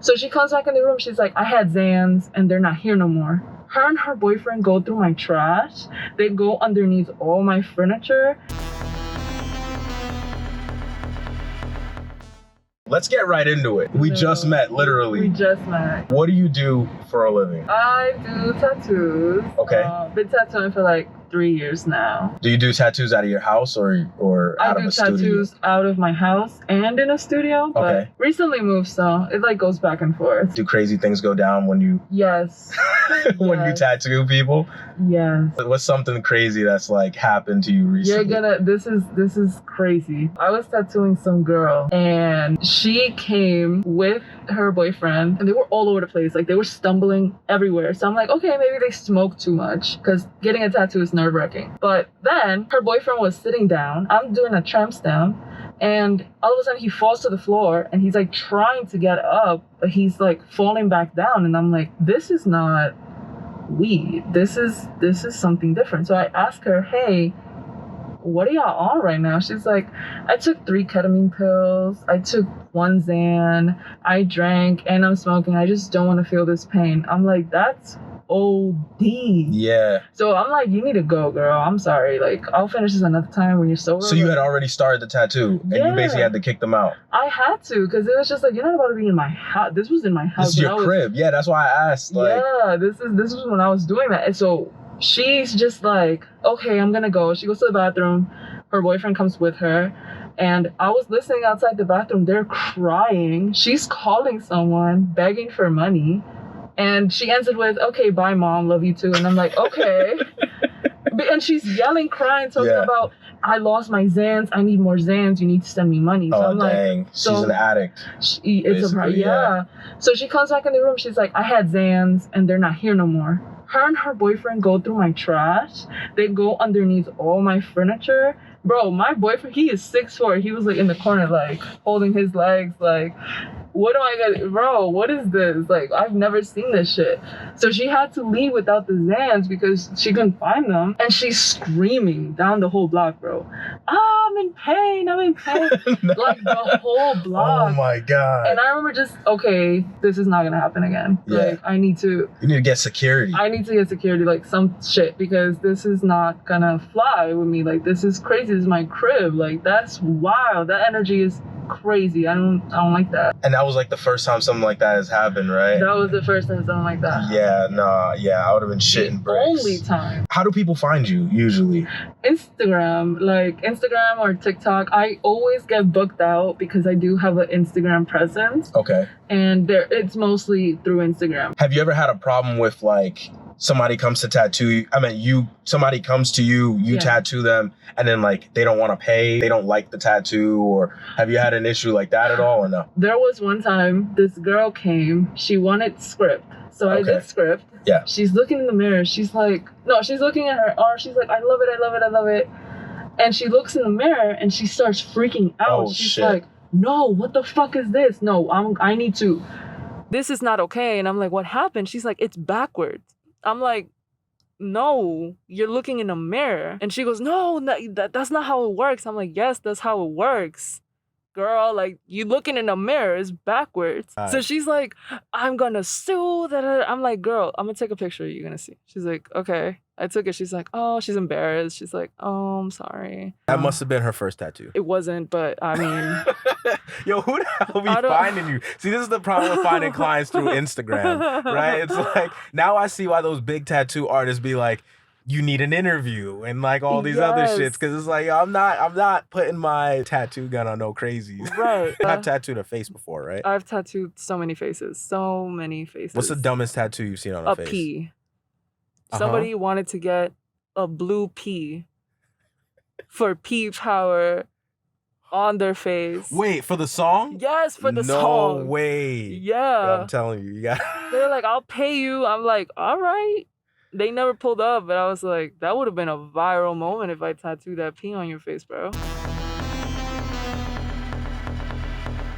So she comes back in the room. She's like, I had Zans and they're not here no more. Her and her boyfriend go through my trash. They go underneath all my furniture. Let's get right into it. We just met, literally. We just met. What do you do for a living? I do tattoos. Okay. Been tattooing for like 3 years now. Do you do tattoos out of your house or out of a studio? I do tattoos out of my house and in a studio, but recently moved, so it like goes back and forth. Do crazy things go down when you... Yes. when you tattoo people? Yes. What's something crazy that's like happened to you recently? This is crazy. I was tattooing some girl and she came with her boyfriend and they were all over the place. Like they were stumbling everywhere. So I'm like, okay, maybe they smoked too much because getting a tattoo is nerve-wracking. But then her boyfriend was sitting down. I'm doing a tramp stamp and all of a sudden he falls to the floor and he's like trying to get up, but he's like falling back down. And I'm like, this is not weed. This is something different. So I asked her, hey, what are y'all on right now? She's like, I took 3 ketamine pills. I took 1 Xan. I drank and I'm smoking. I just don't want to feel this pain. I'm like, that's OD. Yeah. So I'm like, you need to go, girl. I'm sorry. Like, I'll finish this another time when you're sober. So you had already started the tattoo and you basically had to kick them out. I had to, because it was just like, you're not about to be in my house. This was in my house. This is your crib. Yeah, that's why I asked. Like, yeah, this was when I was doing that. And so she's just like, okay, I'm gonna go. She goes to the bathroom. Her boyfriend comes with her. And I was listening outside the bathroom. They're crying. She's calling someone, begging for money. And she ends it with, okay, bye, mom. Love you too. And I'm like, okay. And she's yelling, crying, talking about, I lost my Zans. I need more Zans. You need to send me money. So I'm dang. Like, so she's an addict. Yeah. So she comes back in the room. She's like, I had Zans and they're not here no more. Her and her boyfriend go through my trash. They go underneath all my furniture. Bro, my boyfriend, he is 6'4". He was like in the corner, like holding his legs, like, what do I get? Bro, what is this? Like, I've never seen this shit. So she had to leave without the Zans because she couldn't find them. And she's screaming down the whole block, bro. I'm in pain. I'm in pain. No. Like the whole block. Oh my God. And I remember just, okay, this is not going to happen again. Yeah. Like, You need to get security. I need to get security, like some shit, because this is not going to fly with me. Like, this is crazy. This is my crib. Like, that's wild. That energy is crazy. I don't like that. And that was like the first time something like that has happened, right? That was the first time something like that. Yeah, I would have been shitting bricks. Only time. How do people find you usually? Instagram or TikTok. I always get booked out because I do have an Instagram presence. Okay. And it's mostly through Instagram. Have you ever had a problem with like somebody comes to tattoo you? I mean, somebody comes to you, tattoo them, and then like they don't want to pay, they don't like the tattoo, or have you had an issue like that at all or no? There was one time this girl came, she wanted script. So I did script. Yeah. She's looking in the mirror. She's like, no, she's looking at her arm. She's like, I love it, I love it, I love it. And she looks in the mirror and she starts freaking out. She's like, no, what the fuck is this? No, I need to. This is not okay. And I'm like, what happened? She's like, it's backwards. I'm like, no, you're looking in a mirror. And she goes, no, that's not how it works. I'm like, yes, that's how it works. Girl, like, you looking in a mirror is backwards. So she's like, I'm gonna sue. I'm like, girl, I'm gonna take a picture. You're gonna see. She's like, okay. I took it. She's like, oh, she's embarrassed. She's like, oh, I'm sorry. That must have been her first tattoo. It wasn't, but I mean. Yo, who the hell be finding you? See, this is the problem with finding clients through Instagram, right? It's like, now I see why those big tattoo artists be like, you need an interview and like all these other shits. Because it's like, yo, I'm not putting my tattoo gun on no crazies. Right. I've tattooed a face before, right? I've tattooed so many faces. So many faces. What's the dumbest tattoo you've seen on a face? A P. Somebody wanted to get a blue P for P power on their face. Wait, for the song? Yes, for the song. No way. Yeah. I'm telling you, you got. They're like, I'll pay you. I'm like, all right. They never pulled up, but I was like, that would have been a viral moment if I tattooed that P on your face, bro.